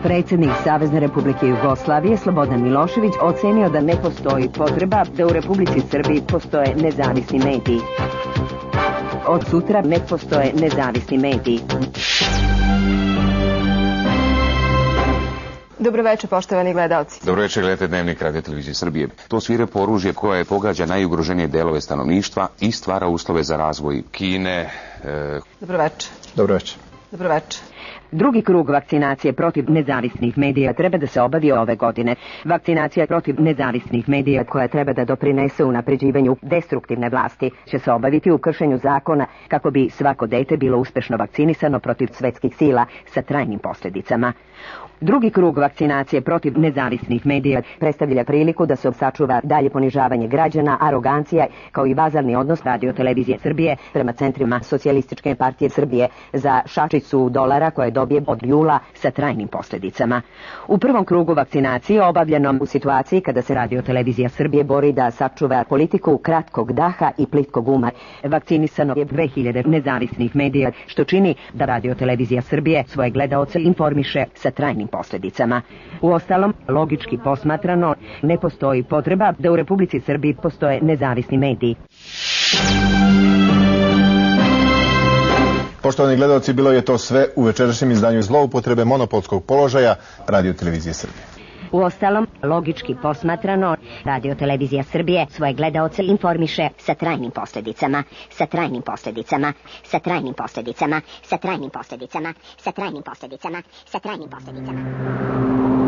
Predsjednik Savezne Republike Jugoslavije Slobodan Milošević ocenio da ne postoji potreba da u Republici Srbiji postoje nezavisni mediji. Od sutra ne postoje nezavisni mediji. Dobroveče, poštovani gledalci. Dobroveče, gledate Dnevnik Radio Televizije Srbije. To svirepo oružje koje pogađa najugroženije delove stanovništva i stvara uslove za razvoj Kine. Dobroveče. Dobroveče. Dobroveče. Drugi krug vakcinacije protiv nezavisnih medija treba da se obavi ove godine. Vakcinacija protiv nezavisnih medija koja treba da doprinese unapređivanju destruktivne vlasti će se obaviti u kršenju zakona kako bi svako dete bilo uspešno vakcinisano protiv svetskih sila sa trajnim posljedicama. Drugi krug vakcinacije protiv nezavisnih medija predstavlja priliku da se sačuva dalje ponižavanje građana, arogancija kao i bazalni odnos Radio Televizije Srbije prema centrima Socijalističke partije Srbije za šačicu dolara koje dobije od jula sa trajnim posljedicama. U prvom krugu vakcinacije obavljenom u situaciji kada se Radio Televizija Srbije bori da sačuva politiku kratkog daha i plitkog uma, vakcinisano je 2000 nezavisnih medija, što čini da Radio Televizija Srbije svoje gledaoce informiše sa trajnim posljedicama. Uostalom, logički posmatrano, ne postoji potreba da u Republici Srbiji postoje nezavisni mediji. Poštovani gledalci, bilo je to sve u večerašnjem izdanju zloupotrebe monopolskog položaja Radio Televizije Srbije. Uostalom, logički posmatrano, Radio Televizija Srbije svoje gledaoce informiše sa trajnim posljedicama, sa trajnim posljedicama, sa trajnim posljedicama, sa trajnim posljedicama, sa trajnim posljedicama, sa trajnim posljedicama.